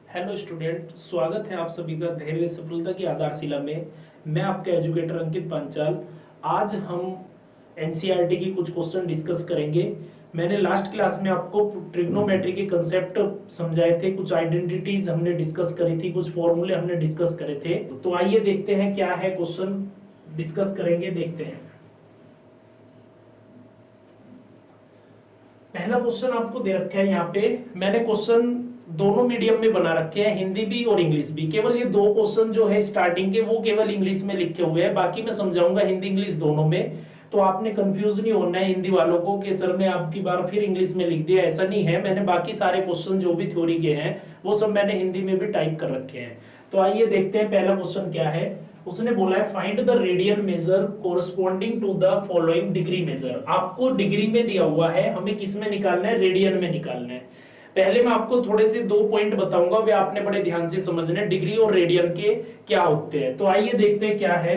Hello student, स्वागत है आप सभी का धैर्य सफलता की आधारशिला में। मैं आपका एजुकेटर अंकित पांचाल। आज हम एनसीईआरटी की कुछ क्वेश्चन डिस्कस करेंगे। मैंने लास्ट क्लास में आपको ट्रिग्नोमेट्री के कंसेप्ट समझाए थे, कुछ आइडेंटिटीज हमने डिस्कस करी थी, कुछ फॉर्मूले हमने डिस्कस करे थे। तो आइए देखते हैं क्या है क्वेश्चन, डिस्कस करेंगे, देखते हैं। पहला क्वेश्चन आपको दे रखा है यहाँ पे। मैंने क्वेश्चन दोनों मीडियम में बना रखे हैं, हिंदी भी और इंग्लिश भी। केवल ये दो क्वेश्चन जो है स्टार्टिंग के, वो केवल इंग्लिश में लिखे हुए हैं, बाकी मैं समझाऊंगा हिंदी इंग्लिश दोनों में। तो आपने कंफ्यूज नहीं होना है हिंदी वालों को कि सर ने आपकी बार फिर इंग्लिश में लिख दिया, ऐसा नहीं है। मैंने बाकी सारे क्वेश्चन जो भी थ्योरी के हैं वो सब मैंने हिंदी में भी टाइप कर रखे हैं। तो आइए देखते हैं पहला क्वेश्चन क्या है। उसने बोला है find the radian measure corresponding to the following degree measure. आपको डिग्री में दिया हुआ है, हमें किस में निकालना है? रेडियन में निकालना है। पहले मैं आपको थोड़े से दो पॉइंट बताऊंगा, वे आपने बड़े ध्यान से समझने, डिग्री और रेडियन के क्या होते हैं। तो आइए देखते हैं क्या है।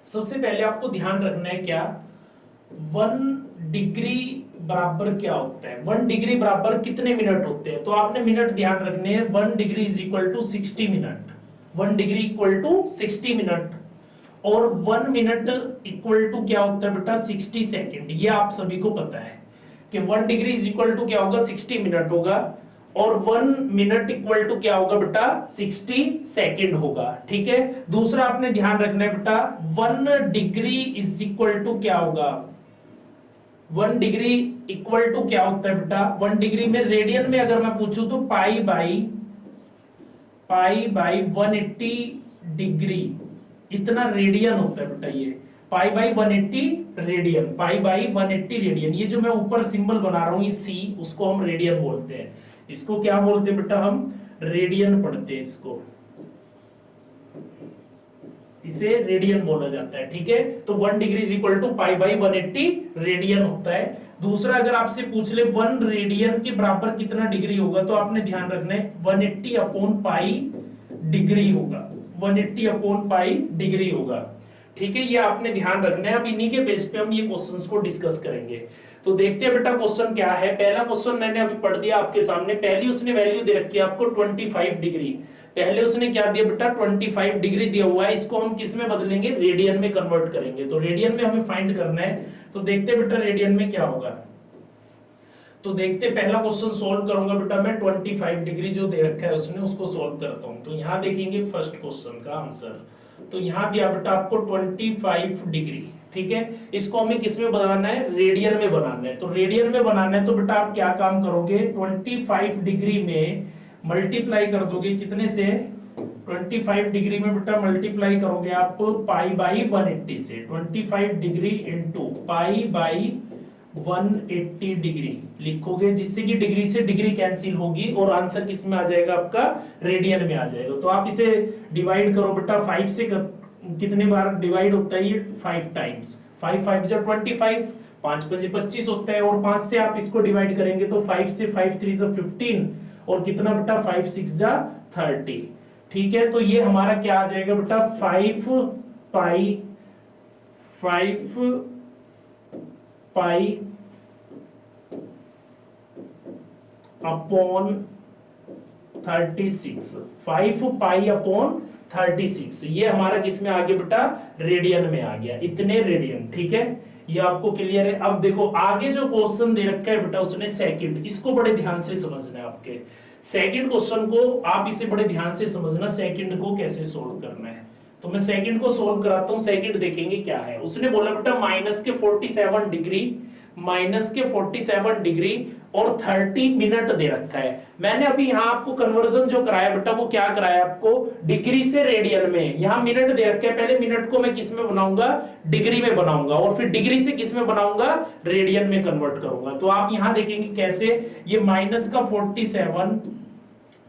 सबसे पहले आपको ध्यान रखना है क्या, 1 डिग्री बराबर क्या होता है? 1 डिग्री बराबर कितने मिनट होते हैं? तो आपने मिनट ध्यान रखने हैं। 1 degree is equal to 60 minute. 1 degree equal to 60 minute. और 1 मिनट इक्वल टू क्या होता है बेटा? 60 सेकेंड। ये आप सभी को पता है कि 1 डिग्री इज इक्वल टू क्या होगा? 60 मिनट होगा। और 1 मिनट इक्वल टू क्या होगा बेटा? 60 सेकेंड होगा। ठीक है। दूसरा आपने ध्यान रखना है बेटा, 1 डिग्री इज इक्वल टू क्या होगा? 1 डिग्री इक्वल टू क्या होता है बेटा? 1 डिग्री में रेडियन में अगर मैं पूछूं तो पाई बाई 180 डिग्री, इतना रेडियन होता है बेटा। ये पाई by 180 radian, pi by 180 radian. ये जो मैं ऊपर सिंबल बना रहा हूं, ये सी, उसको हम रेडियन बोलते हैं। इसको क्या बोलते हैं बेटा? हम रेडियन पढ़ते हैं इसको, इसे रेडियन बोला जाता है। ठीक है। तो 1 degree is equal to pi by 180 radian होता है। दूसरा अगर आपसे पूछ ले 1 रेडियन के बराबर कितना डिग्री होगा, तो आपने ध्यान रखना है 180 अपॉन पाई डिग्री होगा। 180 अपॉन पाई डिग्री होगा। ठीक है, ये आपने ध्यान रखना है। अब इन्हीं के बेस पे हम ये क्वेश्चंस को डिस्कस करेंगे। तो देखते हैं बेटा क्वेश्चन क्या है। पहला क्वेश्चन मैंने अभी पढ़ दिया आपके सामने। पहली उसने वैल्यू दे रखी है आपको 25 डिग्री। पहले उसने क्या दिया बेटा? 25 डिग्री दिया हुआ है। इसको हम किस में बदलेंगे? रेडियन में कन्वर्ट करेंगे। तो रेडियन में हमें फाइंड करना है। तो देखते हैं बेटा रेडियन में क्या होगा। तो देखते, पहला क्वेश्चन सोल्व करूंगा बेटा मैं। 25 डिग्री जो दे रखा है उसने, उसको सोल्व करता हूं। तो यहां देखेंगे फर्स्ट क्वेश्चन का आंसर। तो यहां दिया बेटा आपको 25 डिग्री। ठीक है। इसको हमें किस में बनाना है? रेडियन में बनाना है। तो रेडियन में बनाना है तो बेटा आप क्या काम करोगे? 25 डिग्री में मल्टीप्लाई कर दोगे कितने से? 25 डिग्री में बेटा मल्टीप्लाई करोगे आप पाई बाई 180 से। 25 degree into pi by 180 degree लिखोगे, जिससे कि डिग्री से डिग्री कैंसिल होगी और आंसर किस में आ जाएगा? आपका रेडियन में आ जाएगा। तो आप इसे डिवाइड करो बेटा 5 से। कितने बार डिवाइड होता है ये? 5 टाइम्स। 5 5 जा 25, 5 5 25 होता है। और 5 से आप इसको डिवाइड करेंगे तो 5 से 5 3 जा 15, और कितना बेटा? 5 6 जा 30। ठीक है। तो ये हमारा क्या आ जाएगा बेटा? 5 पाई अपॉन 36। 5 पाई अपॉन 36, ये हमारा किस में आ गया बेटा? रेडियन में आ गया। इतने रेडियन। ठीक है, ये आपको क्लियर है। अब देखो आगे जो क्वेश्चन दे रखा है बेटा उसने सेकंड, इसको बड़े ध्यान से समझना है आपके। सेकंड क्वेश्चन को आप इसे बड़े ध्यान से समझना, सेकंड को कैसे सोल्व करना है। तो मैं सेकंड को सोल्व कराता हूं। सेकंड देखेंगे क्या है। उसने बोला बेटा माइनस के 47 डिग्री और 30 मिनट दे रखा है। मैंने अभी यहां आपको कन्वर्जन जो कराया बेटा, वो क्या कराया आपको? डिग्री से रेडियन में। यहां मिनट दे रखे हैं, पहले मिनट को मैं किस में बनाऊंगा? डिग्री में बनाऊंगा, और फिर डिग्री से किस में बनाऊंगा? रेडियन में कन्वर्ट करूंगा। तो आप यहां देखेंगे कैसे। ये माइनस का 47,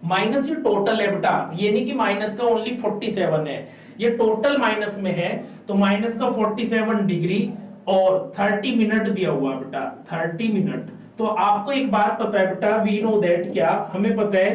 माइनस ये टोटल है बेटा, ये नहीं कि माइनस का ओनली 47 है, ये टोटल माइनस में है। तो माइनस का 47 डिग्री और 30 मिनट दिया हुआ बेटा, 30 मिनट। तो आपको एक बात पता है बेटा, वी नो दैट, क्या हमें पता है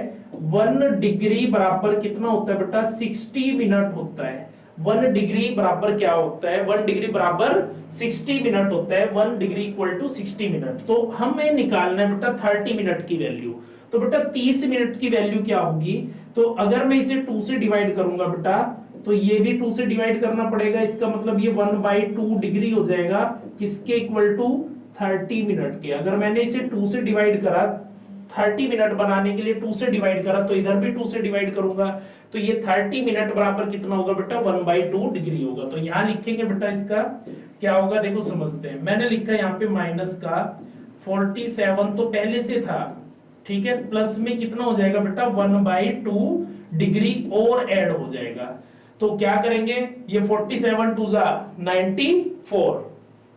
1 डिग्री बराबर कितना होता है बेटा? 60 मिनट होता है। 1 डिग्री बराबर क्या होता है, 1 डिग्री बराबर 60 मिनट होता है, 1 डिग्री इक्वल टू 60 मिनट। तो हमें निकालना है बेटा 30 मिनट की वैल्यू। तो बेटा 30 मिनट की वैल्यू क्या होगी, तो अगर मैं इसे 2 से डिवाइड करूंगा बेटा, तो ये भी 2 से डिवाइड करना पड़ेगा, इसका मतलब ये 1/2 डिग्री हो जाएगा, किसके इक्वल टू 30 मिनट के। अगर मैंने इसे 2 से डिवाइड करा, 30 मिनट बनाने के लिए 2 से डिवाइड करा, तो इधर भी 2 से डिवाइड करूंगा, तो ये 30 मिनट बराबर कितना होगा बेटा, 1/2 डिग्री होगा। तो यहां लिखेंगे बेटा इसका क्या होगा, देखो समझते हैं। मैंने लिखा यहाँ पे माइनस का 47 तो पहले से था, ठीक है, प्लस में कितना हो जाएगा बेटा 1/2 डिग्री और ऐड हो जाएगा। तो क्या करेंगे, ये 47 2 जा 94,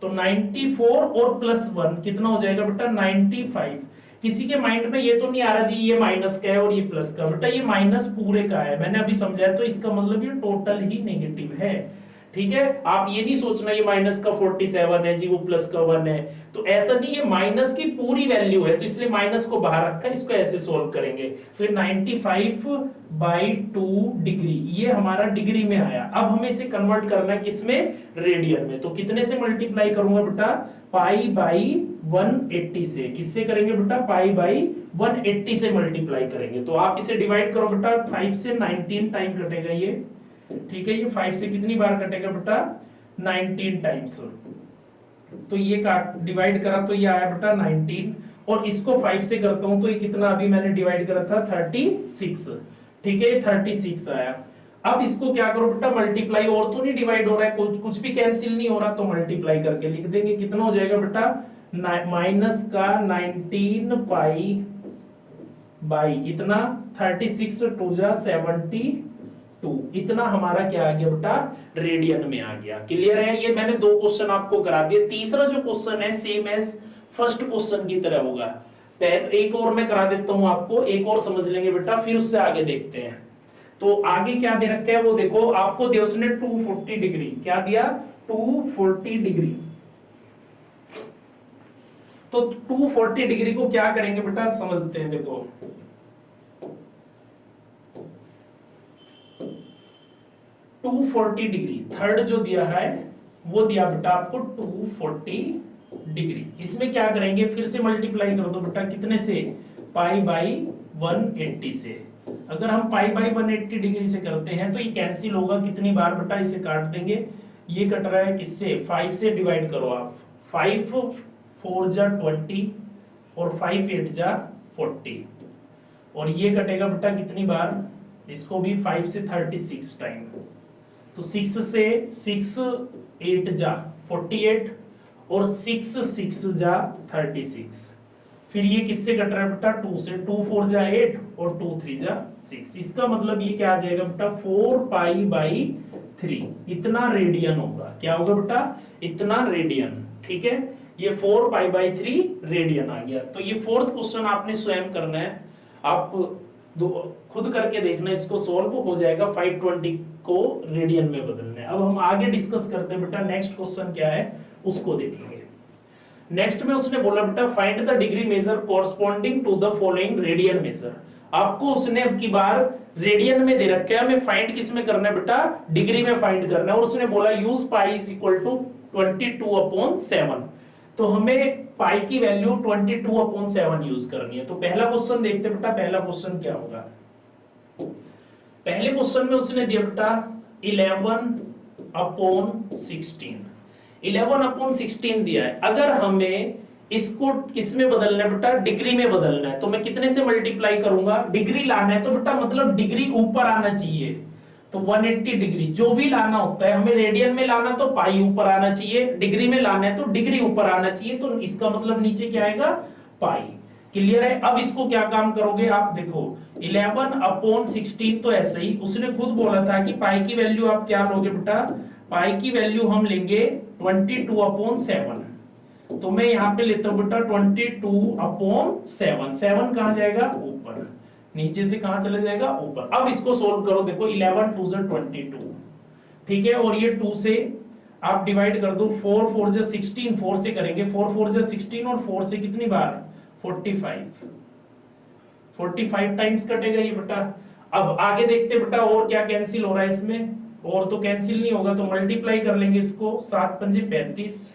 तो 94 और प्लस 1 कितना हो जाएगा बेटा 95। किसी के माइंड में ये तो नहीं आ रहा जी ये माइनस का है और ये प्लस का, बेटा ये माइनस पूरे का है, मैंने अभी समझाया, तो इसका मतलब ये टोटल ही नेगेटिव है, ठीक है। आप ये नहीं सोचना ये माइनस का 47 है जी वो प्लस का 1 है, तो ऐसा नहीं, ये माइनस की पूरी वैल्यू है, तो इसलिए माइनस को बाहर रखकर इसको ऐसे सोल्व करेंगे। फिर 95/2 डिग्री ये हमारा डिग्री में आया। अब हमें इसे कन्वर्ट करना है किसमें, रेडियन में। तो कितने से मल्टीप्लाई करूंगा बेटा, π/180 से। किससे करेंगे बेटा, π/180 से मल्टीप्लाई करेंगे। तो आप इसे डिवाइड करो बेटा, 5 से 19 टाइम कटेगा ये, ठीक है, ये 5 से कितनी बार कटेगा बेटा 19 टाइम्स। तो ये डिवाइड करा तो ये आया बेटा 19, और इसको 5 से करता हूं तो ये कितना अभी मैंने डिवाइड करा था 36, ठीक है, 36 आया। अब इसको क्या करो बेटा मल्टीप्लाई, और तो नहीं डिवाइड हो रहा है, कुछ भी कैंसिल नहीं हो रहा, तो मल्टीप्लाई करके लिख देंगे। कितना हो जाएगा बेटा माइनस का 19 पाई बाई कितना 36 2 जा 72, इतना हमारा क्या आ गया बेटा रेडियन में आ गया। क्लियर है, ये मैंने 2 क्वेश्चन आपको करा दिए। तीसरा जो क्वेश्चन है सेम एज फर्स्ट क्वेश्चन की तरह होगा। एक और मैं करा देता हूं आपको, एक और समझ लेंगे बेटा, फिर उससे आगे देखते हैं। तो आगे क्या दे रखा है वो देखो, आपको दिया उसने 240 डिग्री, क्या दिया 240 डिग्री। तो 240 डिग्री को क्या करेंगे बेटा समझते हैं। देखो 240 डिग्री थर्ड जो दिया है वो दिया बेटा आपको 240 डिग्री। इसमें क्या करेंगे, फिर से मल्टीप्लाई कर दो बेटा, कितने से π/180 से। अगर हम π/180 डिग्री से करते हैं तो ये कैंसिल होगा, कितनी बार बेटा इसे काट देंगे, ये कट रहा है किससे 5 से डिवाइड करो आप, 5 4 जा 20 और 5 8 जा 40, और ये कटेगा बेटा कितनी बार, इसको भी 5 से 36 टाइम। तो 6 से 6 8 जा 48 और 6 6 जा 36। फिर ये किससे कट रहा है बेटा 2 से, 2 4 जा 8 और 2 3 जा 6। इसका मतलब ये क्या आ जाएगा बेटा 4π/3, इतना रेडियन होगा। क्या होगा बेटा इतना रेडियन, ठीक है, ये 4π/3 रेडियन आ गया। तो ये फोर्थ क्वेश्चन आपने स्वयं करना है, आप खुद करके देखना, इसको सॉल्व हो जाएगा। 520 को रेडियन में बदलना है। अब हम आगे डिस्कस करते हैं बेटा, नेक्स्ट क्वेश्चन क्या है उसको देखेंगे। नेक्स्ट में उसने बोला बेटा find the degree measure corresponding to the following radian measure. आपको उसने अब की बार रेडियन में दे रखा है, हमें फाइंड किस में करना है बेटा डिग्री में फाइंड करना है। और उसने बोला use pi is equal to 22/7। तो हमें पाई की वैल्यू 22/7 यूज करनी है। तो पहला क्वेश्चन देखते बेटा, पहला क्वेश्चन क्या होगा। पहले क्वेश्चन में उसने दिया बेटा 11/16, 11/16 दिया है। अगर हमें इसको किसमें बदलना है बेटा डिग्री में बदलना है, तो मैं कितने से मल्टीप्लाई करूंगा, डिग्री लाना है तो बेटा मतलब डिग्री ऊपर आना चाहिए। तो 180 डिग्री जो भी लाना होता है, हमें रेडियन में लाना तो पाई ऊपर आना चाहिए, डिग्री में लाना है तो डिग्री ऊपर आना चाहिए, तो इसका मतलब नीचे क्या आएगा पाई। क्लियर है। अब इसको क्या काम करोगे आप देखो 11/16 तो ऐसे ही उसने खुद बोला था कि पाई की वैल्यू आप क्या लोगे बेटा, पाई की वैल्यू हम लेंगे 22/7। तो मैं यहाँ पे लेता हूं बेटा 22/7, 7 कहां जाएगा ऊपर, नीचे से कहां चले जाएगा ऊपर। अब इसको सोल्व करो, देखो 11 2 जा 22, ठीक है, और ये 2 से आप डिवाइड कर दो, 4 4 जा 16, 4 से करेंगे, 4 4 जा 16 और 4 से कितनी बार 45 टाइम्स कटेगा ये बेटा। अब आगे देखते बेटा और क्या कैंसिल हो रहा है इसमें, और तो कैंसिल नहीं होगा, तो मल्टीप्लाई कर लेंगे इसको, 7 पंजे 35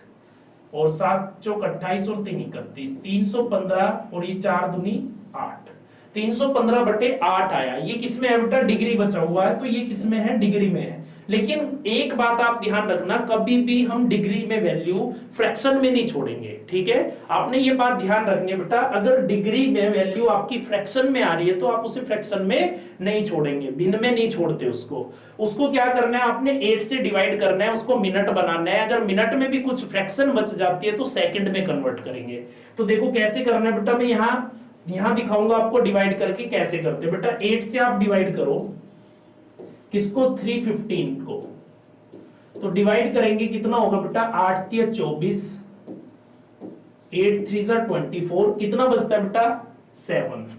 और 7 चौक 28 और 3 31, 315 और ये 4 दूनी 8, 315/8 आया। ये किसमें है बेटा? डिग्री बचा हुआ है, तो ये किसमें है? डिग्री में है। लेकिन एक बात आप ध्यान रखना, कभी भी हम डिग्री में वैल्यू फ्रैक्शन में नहीं छोड़ेंगे, ठीक है? आपने ये बात ध्यान रखनी है बेटा, अगर डिग्री में वैल्यू आपकी फ्रैक्शन में आ रही है तो आप उसे फ्रैक्शन में नहीं छोड़ेंगे, भिन्न में नहीं छोड़ते उसको क्या करना है आपने? 8 से डिवाइड करना है, उसको मिनट बनाना है। अगर मिनट में भी कुछ फ्रैक्शन बच जाती है तो सेकंड में कन्वर्ट करेंगे। तो देखो कैसे करना है बेटा, मैं यहां दिखाऊंगा आपको डिवाइड करके कैसे करते हैं। बेटा 8 से आप डिवाइड करो किसको? 315 को। तो डिवाइड करेंगे कितना होगा बेटा? 8 3 24, 8 3 24, कितना बचता है बेटा? 7,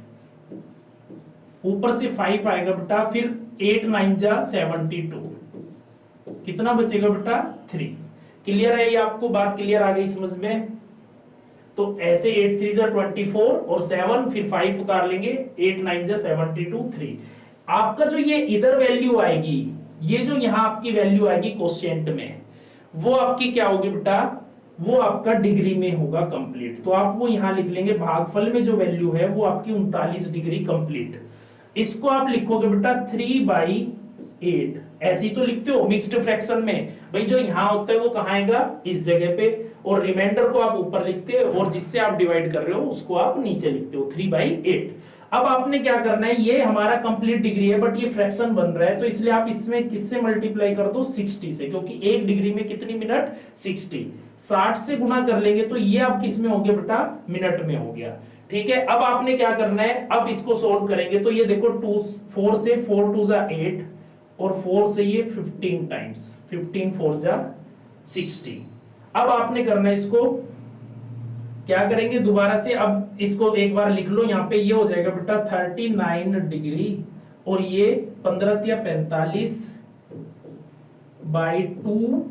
ऊपर से 5 आएगा बेटा, फिर 8 9 72, कितना बचेगा बेटा? 3। क्लियर है ये? आपको बात क्लियर आ गई समझ में? तो ऐसे 8 3 24 और 7, फिर 5 उतार लेंगे, 8 9 72, 3। आपका जो ये इधर वैल्यू आएगी, ये जो यहाँ आपकी वैल्यू आएगी क्वोशिएंट में, वो आपकी क्या होगी बेटा? वो आपका डिग्री में होगा कंप्लीट। तो आप वो यहां लिख लेंगे, भागफल में जो वैल्यू है वो आपकी 39 डिग्री कंप्लीट। इसको आप लिखोगे बेटा 3/8, ऐसी तो लिखते हो मिक्स्ड फ्रैक्शन में भाई, जो यहां होता है वो कहां आएगा? इस जगह पे, और रिमाइंडर को आप ऊपर लिखते हो और जिससे आप डिवाइड कर रहे हो उसको आप नीचे लिखते हो 3/8। अब आपने क्या करना है, ये हमारा कंप्लीट डिग्री है बट ये फ्रैक्शन बन रहा है, तो इसलिए आप इसमें किससे मल्टीप्लाई कर दो? 60 से, क्योंकि एक डिग्री में कितनी मिनट? 60। 60 से गुना कर लेंगे तो ये आप किस में हो गया बेटा? मिनट में हो गया। ठीक है, अब आपने क्या करना है, अब इसको सोल्व करेंगे तो ये देखो 4 से 4 2 8 और 4 से ये 15 टाइम्स, 15 4 60। अब आपने करना है इसको क्या करेंगे दोबारा से, अब इसको एक बार लिख लो यहाँ पे, ये हो जाएगा बेटा 39 डिग्री और ये 15 या 45/2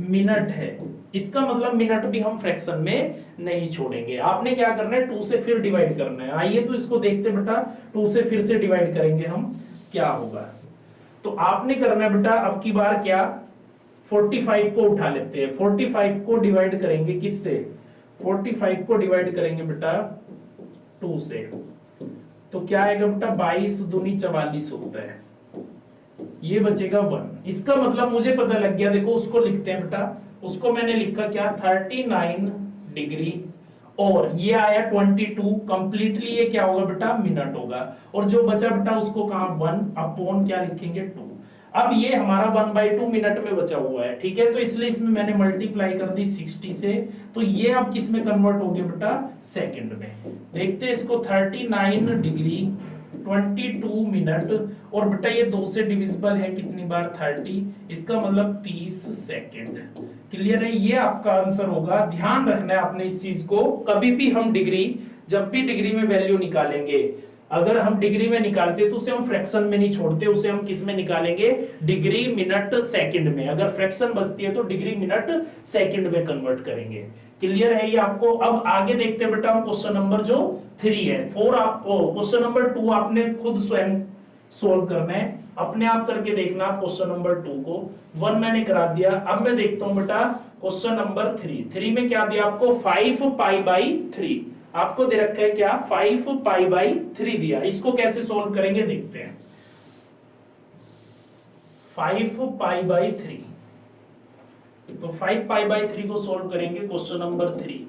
मिनट है। इसका मतलब मिनट भी हम फ्रैक्शन में नहीं छोड़ेंगे। आपने क्या करना है, 2 से फिर डिवाइड करना है। आइए तो इसको देखते बेटा, 2 से फिर से डिवाइड करेंगे हम, क्या होगा। तो आपने करना है बेटा अब की बार क्या, 45 को उठा लेते हैं, 45 को डिवाइड करेंगे किससे? 45 को डिवाइड करेंगे बेटा 2 से, तो क्या आएगा बेटा? 22 दूनी 44 होता है, ये बचेगा 1। इसका मतलब मुझे पता लग गया, देखो उसको लिखते हैं बेटा, उसको मैंने लिखा क्या? 39 डिग्री और ये आया 22, कंप्लीटली ये क्या होगा बेटा? मिनट होगा। और जो बचा बेटा उसको कहा 1 अपॉन क्या लिखेंगे? 2। अब ये हमारा 1/2 मिनट में बचा हुआ है, ठीक है, तो इसलिए इसमें मैंने मल्टीप्लाई कर दी 60 से, तो ये अब किस में कन्वर्ट हो गया बेटा? सेकंड में। देखते हैं इसको, 39 डिग्री 22 मिनट, और बेटा ये 2 से डिविजिबल है कितनी बार? 30, इसका मतलब 30 सेकंड। क्लियर है? ये आपका आंसर होगा। ध्यान रखना है आपने इस चीज को, कभी भी हम डिग्री, जब भी डिग्री में वैल्यू निकालेंगे, अगर हम डिग्री में निकालते तो उसे हम फ्रैक्शन में नहीं छोड़ते, उसे हम किस में निकालेंगे? डिग्री मिनट सेकंड में। अगर फ्रैक्शन बचती है तो डिग्री मिनट सेकंड में कन्वर्ट करेंगे। क्लियर है ये आपको? अब आगे देखते हैं बेटा हम क्वेश्चन नंबर जो 3 है। क्वेश्चन नंबर 2 आपने खुद स्वयं सोल्व करना है, अपने आप करके देखना क्वेश्चन नंबर 2 को। 1 मैंने करा दिया, अब मैं देखता हूं बेटा क्वेश्चन नंबर 3 में क्या दिया आपको? 5π/3 आपको दे रखा है क्या? 5π/3 दिया। इसको कैसे सोल्व करेंगे देखते हैं। 5π/3, तो 5π/3 को सोल्व करेंगे क्वेश्चन नंबर 3।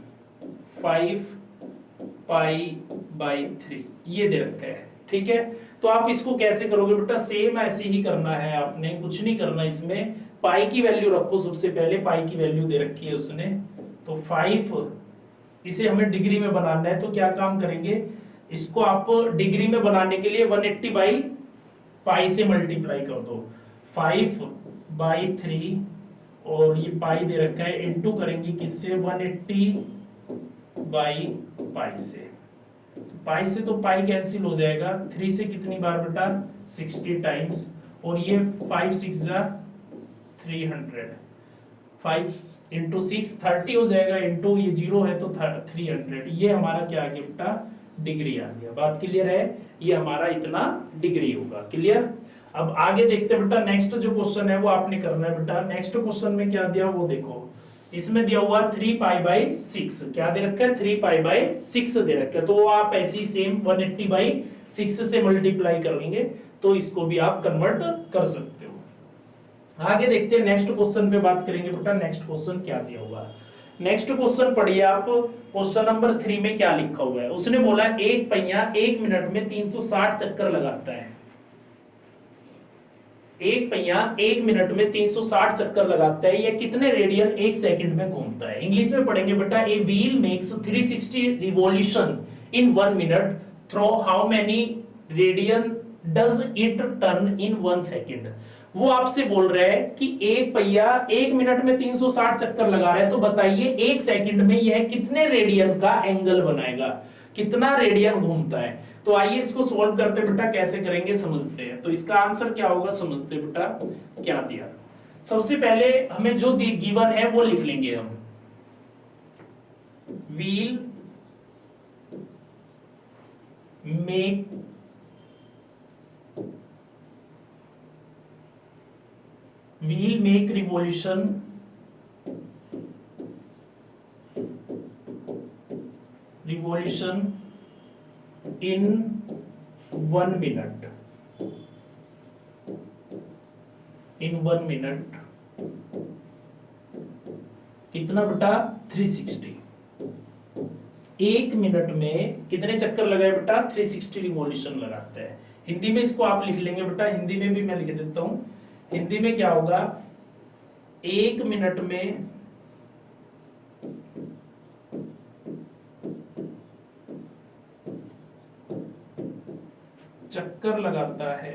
5π/3 ये दे रखा है, ठीक है। तो आप इसको कैसे करोगे बेटा? सेम ऐसे ही करना है आपने, कुछ नहीं करना इसमें। पाई की वैल्यू रखो सबसे पहले, पाई की वैल्यू दे रखी है उसने, तो 5, इसे हमें डिग्री में बनाना है, तो क्या काम करेंगे, इसको आप डिग्री में बनाने के लिए 180/पाई से मल्टीप्लाई कर दो। 5/3 और ये पाई दे रखा है, इनटू करेंगे किससे? 180/पाई से। पाई से तो पाई कैंसिल हो जाएगा, 3 से कितनी बार बेटा? 60 टाइम्स, और ये 5 6 300, 5 इंटू 6 30 हो जाएगा, इंटू ये 0 है तो 300। ये हमारा क्या आ गया बेटा? डिग्री आ गया। बात क्लियर है? ये हमारा इतना डिग्री होगा। क्लियर? अब आगे देखते हैं बेटा, नेक्स्ट जो क्वेश्चन है वो आपने करना है बेटा। नेक्स्ट क्वेश्चन में क्या दिया वो देखो, इसमें दिया हुआ 3π/6, क्या दे रखा है 3π/6 दे रखा है, तो वो आप ऐसे ही सेम 180/6 से मल्टीप्लाई कर लेंगे तो इसको भी आप कन्वर्ट कर सकते हो। आगे देखते हैं नेक्स्ट क्वेश्चन पे बात करेंगे बेटा। नेक्स्ट क्वेश्चन क्या दिया हुआ है, नेक्स्ट क्वेश्चन पढ़िए आप। क्वेश्चन नंबर 3 में क्या लिखा हुआ है, उसने बोला एक पहिया 1 मिनट में 360 चक्कर लगाता है। एक पहिया 1 मिनट में 360 चक्कर लगाता है, यह कितने रेडियन 1 सेकंड में घूमता है। इंग्लिश में पढ़ेंगे बेटा, a wheel makes 360 revolution in 1 minute, through how many radian does it turn in 1 second. वो आपसे बोल रहा है कि एक पहिया 1 मिनट में 360 चक्कर लगा रहा है, तो बताइए 1 सेकंड में यह कितने रेडियन का एंगल बनाएगा, कितना रेडियन घूमता है। तो आइए इसको सॉल्व करते बेटा, कैसे करेंगे समझते हैं। तो इसका आंसर क्या होगा समझते बेटा, क्या दिया। सबसे पहले हमें जो गिवन है वो लिख लेंगे हम, wheel make revolution in 1 minute, in 1 minute कितना बेटा 360। 1 मिनट में कितने चक्कर लगाए बेटा 360 रिवॉल्यूशन लगाता है। हिंदी में इसको आप लिख लेंगे बेटा, हिंदी में भी मैं लिख देता हूं। हिंदी में क्या होगा, 1 मिनट में चक्कर लगाता है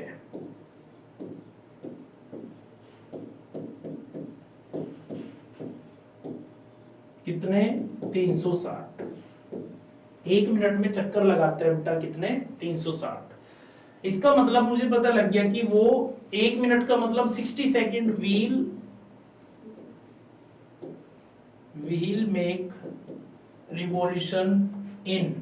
कितने 360। 1 मिनट में चक्कर लगाता है बेटा कितने 360। इसका मतलब मुझे पता लग गया कि वो 1 मिनट का मतलब 60 second. Wheel make revolution in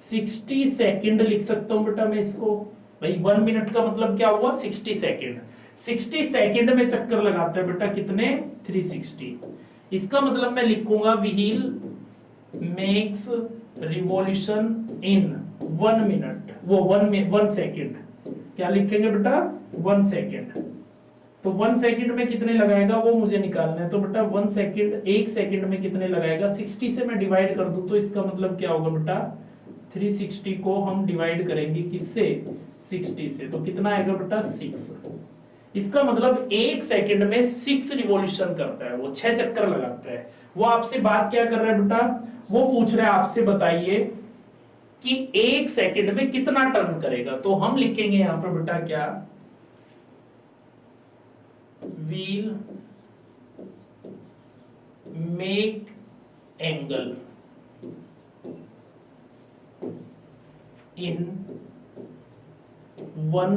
60 second लिख सकता हूं बेटा मैं इसको। भाई 1 मिनट का मतलब क्या हुआ 60 सेकेंड। 60 सेकेंड में चक्कर लगाता है बेटा कितने 360। इसका मतलब मैं लिखूंगा wheel makes revolution in 1 minute, वो 1 सेकेंड। क्या लिखेंगे बेटा 1 सेकेंड। तो 1 सेकेंड में कितने लगाएगा वो मुझे निकालना है। तो बेटा 1 सेकेंड 1 सेकेंड में कितने लगाएगा, 60 से मैं डिवाइड कर दूं तो इसका मतलब क्या होगा बेटा 360 को हम डिवाइड करेंगे किससे 60 से, तो कितना आएगा बेटा 6। इसका मतलब 1 सेकेंड में 6 रिवॉल्यूशन करता है, वो 6 चक्कर लगाता है। वो आपसे बात क्या कर रहा है बेटा, वो पूछ रहा है आपसे बताइए कि 1 सेकेंड में कितना टर्न करेगा। तो हम लिखेंगे यहां पर बेटा क्या, wheel make angle in 1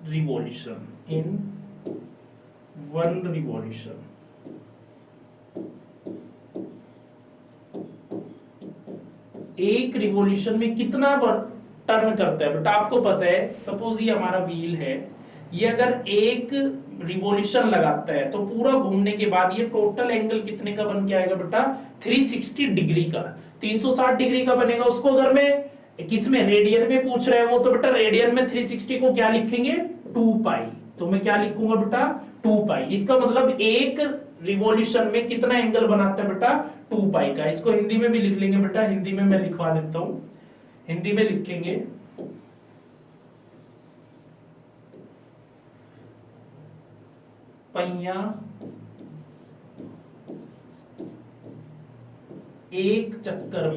revolution, in 1 revolution। एक रिवॉल्यूशन में कितना टर्न करता है बेटा आपको पता है। सपोज ये हमारा व्हील है, ये अगर एक रिवॉल्यूशन लगाता है तो पूरा घूमने के बाद ये टोटल एंगल कितने का बन के आएगा बेटा 360 डिग्री का, 360 डिग्री का बनेगा। उसको अगर मैं किसमें रेडियन में पूछ रहे हैं वो, तो बेटा रेडियन में 360 को क्या लिखेंगे 2 पाई। तो मैं क्या लिखूंगा बेटा 2 पाई। इसका मतलब एक रिवॉल्यूशन में कितना एंगल बनाता है बेटा 2 पाई का। इसको हिंदी में भी लिख लेंगे बेटा, हिंदी में मैं लिखवा देता हूं। हिंदी में लिखेंगे पहिया एक चक्कर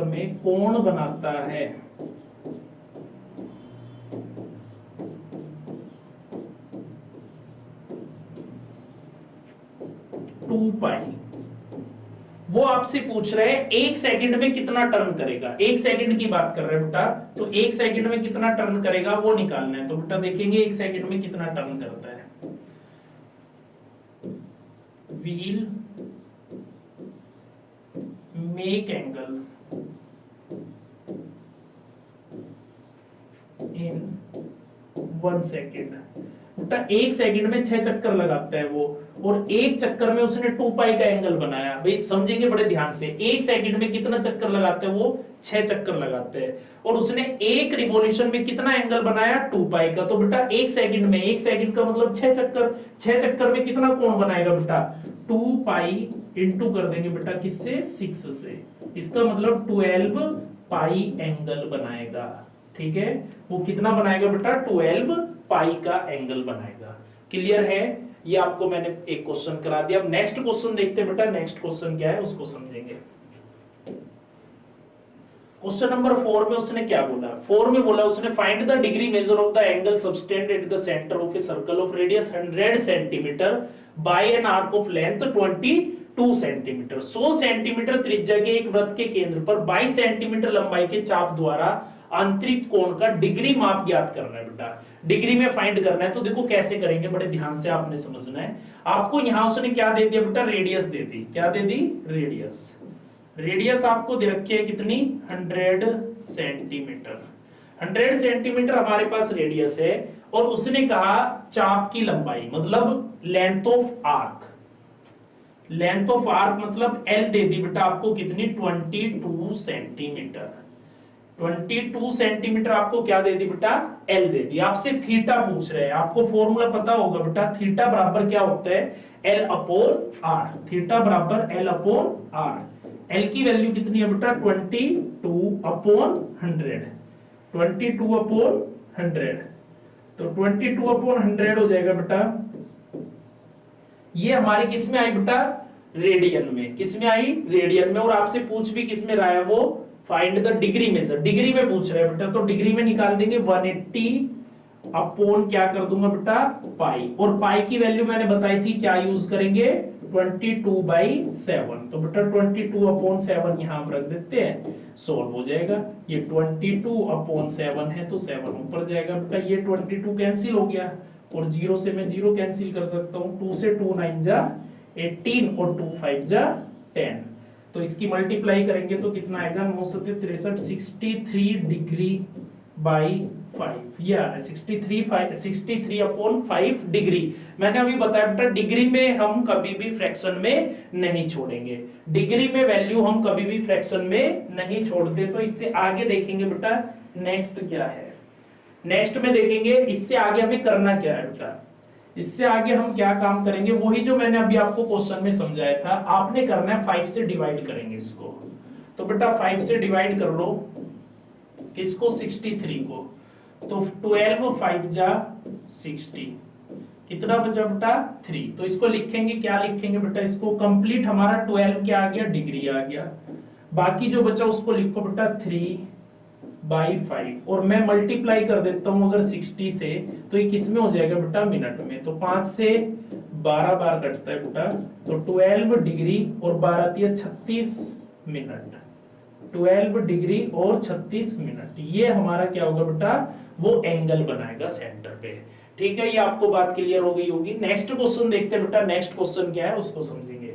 में कोण बनाता है 2 पाई। वो आपसे पूछ रहे हैं 1 सेकंड में कितना टर्न करेगा। 1 सेकंड की बात कर रहे हैं बेटा, तो 1 सेकंड में कितना टर्न करेगा वो निकालना है। तो बेटा देखेंगे 1 सेकंड में कितना टर्न करता है। Wheel make angle 1 second. बेटा 1 सेकंड में 6 चक्कर लगाता है वो, और एक चक्कर में उसने 2 पाई का एंगल बनाया। भाई समझेंगे बड़े ध्यान से, 1 सेकंड में कितना चक्कर लगाते हैं वो, 6 चक्कर लगाते हैं, और उसने एक रिवॉल्यूशन में कितना एंगल बनाया, 2 पाई का। तो बेटा 1 सेकंड में, 1 सेकंड का मतलब 6 चक्कर, 6 चक्कर में कितना कोण बनाएगा बेटा, 2 पाई इंटू कर देंगे बेटा किससे, 6 से, इसका मतलब 12 पाई एंगल बनाएगा। ठीक है, वो कितना बनाएगा बेटा, 12 पाई का एंगल बनाएगा। क्लियर है, ये आपको मैंने एक क्वेश्चन करा दिया। अब नेक्स्ट क्वेश्चन देखते हैं बेटा, नेक्स्ट क्वेश्चन क्या है उसको समझेंगे। क्वेश्चन नंबर 4 में उसने क्या बोला, 4 में बोला उसने find the degree measure of the angle subtend at the centre of A circle of radius 100 centimetre bye an arc of length 22 centimetre. 100 centimetre त्रिज्या के एक वृत्त के केंद्र पर 22 सेंटीमीटर लंबाई के चाप द्वारा आंतरिक कोण का डिग्री माप ज्ञात करना है। बेटा डिग्री में फाइंड करना है, तो देखो कैसे करेंगे, बड़े ध्यान से आपने समझना है। आपको यहां उसने क्या दे दिया बेटा, रेडियस दे दी। क्या दे दी, रेडियस। रेडियस आपको दे रखी है कितनी, 100 सेंटीमीटर। 100 सेंटीमीटर हमारे पास रेडियस है, और उसने कहा चाप की लंबाई मतलब length of arc. Length of arc मतलब एल दे दी बेटा आपको कितनी, 22 सेंटीमीटर। 22 सेंटीमीटर आपको क्या दे दी बेटा, एल दे दी। आपसे थीटा पूछ रहे हैं, आपको फॉर्मूला पता होगा बेटा, थीटा बराबर क्या होता है, एल अपॉन आर। थीटा बराबर एल अपॉन आर। एल की वैल्यू कितनी है बेटा, 22 अपॉन 100, 22 अपॉन 100। तो 22 अपॉन 100 हो जाएगा बेटा, ये हमारी किस में आई बेटा, रेडियन में। किस में आई, रेडियन में। और आपसे पूछ भी किस में रहा है वो, find the degree measure, degree में पूछ रहे हैं बेटा, तो डिग्री में निकाल देंगे 180 अपॉन क्या कर दूंगा बेटा, पाई। और पाई की वैल्यू मैंने बताई थी, क्या यूज करेंगे, 22/7। तो बेटा 22 अपॉन 7 यहां हम रख देते हैं, सोल्व हो जाएगा। ये 22 अपॉन 7 है, तो 7 ऊपर जाएगा बेटा, ये 22 कैंसिल हो गया, और 0 से मैं 0 कैंसिल कर सकता हूं। 2 से 2 9 जा 18, और 2 5 जा 10। तो इसकी मल्टीप्लाई करेंगे तो कितना आएगा, 9 7 63, 63 डिग्री बाई 5, या 63 अपॉन 5 डिग्री। मैंने अभी बताया बेटा, डिग्री में हम कभी भी फ्रैक्शन में नहीं छोड़ेंगे, डिग्री में वैल्यू हम कभी भी फ्रैक्शन में नहीं छोड़ते। तो इससे आगे देखेंगे बेटा नेक्स्ट क्या है, नेक्स्ट में देखेंगे इससे आगे हमें करना क्या है बेटा। इससे आगे हम क्या काम करेंगे, वही जो मैंने अभी आपको क्वेश्चन में समझाया था, आपने करना है 5 से डिवाइड करेंगे इसको। तो बेटा 5 से डिवाइड कर लो किसको, 63 को। तो 12 5 जा 60, कितना बचा बेटा, 3। तो इसको लिखेंगे, क्या लिखेंगे बेटा, इसको कंप्लीट हमारा 12 क्या आ गया, डिग्री आ गया। बाकी जो बचा उसको लिखो बेटा 3/5, और मैं मल्टीप्लाई कर देता हूं अगर 60 से, तो ये किस में हो जाएगा बेटा, मिनट में। तो 5 से 12 बार कटता है बेटा, तो 12 डिग्री और 12 दिया 36 मिनट। 12 डिग्री और 36 मिनट, ये हमारा क्या होगा बेटा, वो एंगल बनाएगा सेंटर पे। ठीक है, ये आपको बात क्लियर हो गई होगी। नेक्स्ट क्वेश्चन देखते हैं बेटा, नेक्स्ट क्वेश्चन क्या है उसको समझेंगे।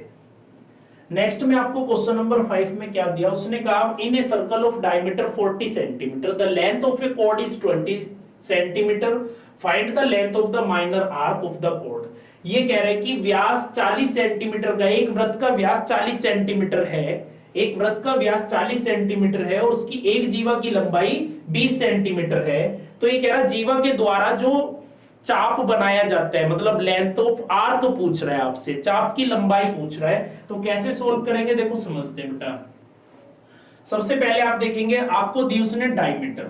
नेक्स्ट में आपको क्वेश्चन नंबर 5 में क्या दिया, उसने कहा in a circle of diameter 40 centimetre the length of a chord is 20 centimetre, find the length of the minor arc of the chord. ये कह रहे हैं कि व्यास 40 सेंटीमीटर का, एक वृत्त का व्यास 40 सेंटीमीटर है, एक वृत्त का व्यास 40 सेंटीमीटर है, और उसकी एक जीवा की लंबाई 20 सेंटीमीटर है। तो ये कह रहा है जीवा के द्वारा जो चाप बनाया जाता है, मतलब लेंथ ऑफ आर्क पूछ रहा है आपसे, चाप की लंबाई पूछ रहा है। तो कैसे सोल्व करेंगे, देखो समझते हैं बेटा। सबसे पहले आप देखेंगे, आपको दी उसने डायमीटर,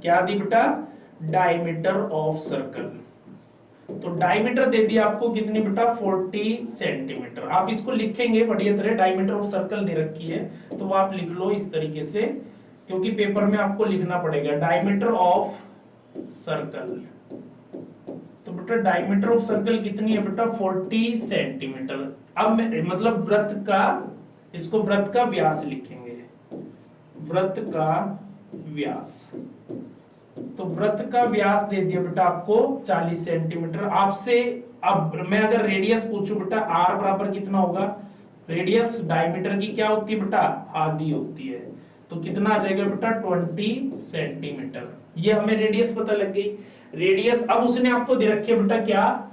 क्या दी बेटा, डायमीटर ऑफ सर्कल। तो डायमीटर दे दिया आपको कितनी बेटा, 40 सेंटीमीटर। आप इसको लिखेंगे बढ़िया तरह, डायमीटर ऑफ सर्कल दे रखी है तो वो आप लिख लो इस तरीके से, क्योंकि पेपर में आपको लिखना पड़ेगा डायमीटर ऑफ सर्कल। तो बेटा डायमीटर ऑफ सर्कल कितनी है बेटा, 40 सेंटीमीटर। अब मतलब वृत्त का, इसको वृत्त का व्यास लिखेंगे, वृत्त का व्यास। तो वृत्त का व्यास दे दिया बेटा आपको 40 सेंटीमीटर। आपसे अब मैं अगर रेडियस पूछूं बेटा, आर बराबर कितना होगा, रेडियस डायमीटर की क्या होती है बेटा, आधी होती है। तो कितना आ जाएगा बेटा, 20 सेंटीमीटर। ये हमें रेडियस पता लग गई। रेडियस, अब उसने आपको दे रखी है बेटा क्या,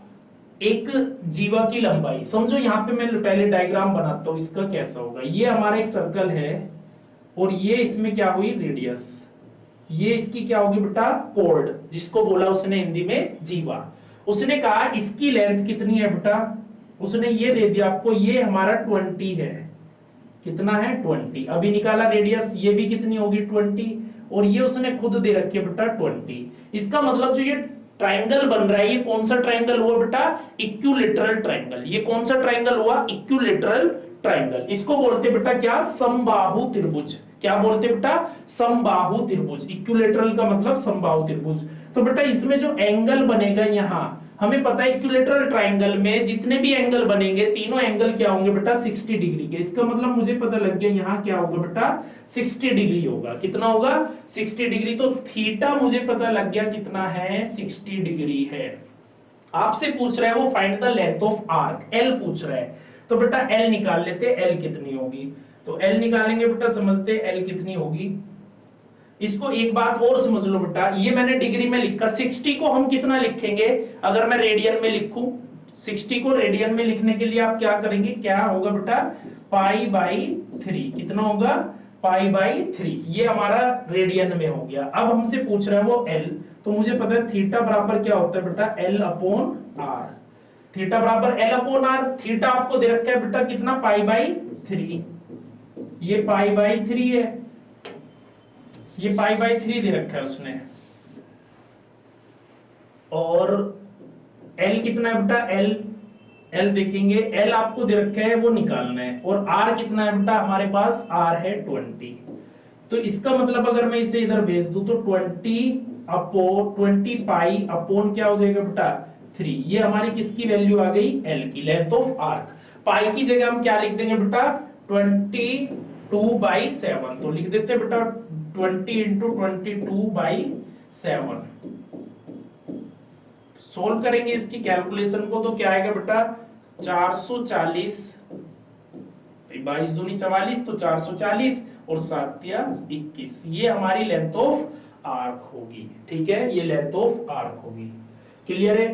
एक जीवा की लंबाई। समझो यहाँ पे मैं पहले डायग्राम बनाता हूं इसका कैसा होगा। ये हमारा एक सर्कल है और ये इसमें क्या हुई रेडियस, ये इसकी क्या होगी बेटा कोड, जिसको बोला उसने हिंदी में जीवा। उसने कहा इसकी लेंथ कितनी है बेटा, उसने ये दे दिया आपको, ये हमारा 20 है, कितना है 20। अभी निकाला रेडियस, ये भी कितनी होगी 20, और ये उसने खुद दे रखी है बेटा 20। इसका मतलब जो ये ट्राइंगल बन रहा है, ये कौन सा ट्राइंगल हुआ बेटा, इक्विलैटरल ट्राइंगल। ये कौन सा ट्राइंगल हुआ, इक्विलैटरल ट्राइंगल। इसको बोलते बेटा क्या, समबाहु त्रिभुज। क्या बोलते बेटा, समबाहु त्रिभुज। इक्विलैटरल का मतलब समबाहु त्रिभुज। तो बेटा इसमें जो एंगल बनेगा यहाँ, हमें पता है इक्विलैटरल ट्राइंगल में जितने भी एंगल बनेंगे, तीनों एंगल क्या होंगे बेटा 60 डिग्री के। इसका मतलब मुझे पता लग गया यहाँ क्या होगा बेटा 60 डिग्री होगा। कितना होगा 60 डिग्री। तो थीटा मुझे पता लग गया कितना है 60 डिग्री है। आपसे पूछ रहा है वो find the length of arc, L पूछ रहा है। तो बेटा एल निकाल लेते, एल कितनी होगी। तो एल निकालेंगे बेटा, समझते एल कितनी होगी। इसको एक बात और समझ लो बेटा, ये मैंने डिग्री में लिखा, 60 को हम कितना लिखेंगे अगर मैं रेडियन में लिखूं। 60 को रेडियन में लिखने के लिए आप क्या करेंगे, क्या होगा बेटा π/3। कितना होगा π/3। ये हमारा रेडियन में हो गया। अब हमसे पूछ रहा है वो एल, तो मुझे पता है थीटा बराबर क्या होता है बेटा L/r। थीटा बराबर L/r। थीटा आपको दे रखा है बेटा कितना π/3, ये π/3 है, ये π/3 दे रखा है उसने। और L कितना है बेटा, L देखेंगे, L आपको दे रखा है वो निकालना है। और R कितना है बेटा, हमारे पास R है 20। तो इसका मतलब अगर मैं इसे इधर भेज दूं तो 20 पाई अपॉन क्या हो जाएगा बेटा 3। ये हमारी किसकी वैल्यू आ गई, L की, लेंथ ऑफ आर्क। पाई की जगह हम क्या लिख देंगे बेटा 22/7। तो लिख देते हैं बेटा 20 × 22/7। सोल्व करेंगे इसकी कैलकुलेशन को तो क्या आएगा बेटा 440, 22 दूनी 44, तो 440 और 7 या 21। ये हमारी लेंथ ऑफ आर्क होगी। ठीक है, ये लेंथ ऑफ आर्क होगी। क्लियर है।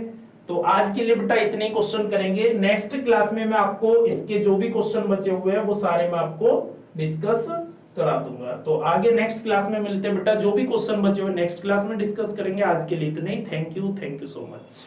तो आज के लिए बेटा इतने क्वेश्चन करेंगे। नेक्स्ट क्लास में मैं आपको इसके जो भी क्वेश्चन बचे हुए हैं वो सारे मैं आपको डिस्कस करा दूंगा। तो आगे नेक्स्ट क्लास में मिलते हैं बेटा, जो भी क्वेश्चन बचे हुए नेक्स्ट क्लास में डिस्कस करेंगे। आज के लिए इतने ही। Thank you so much.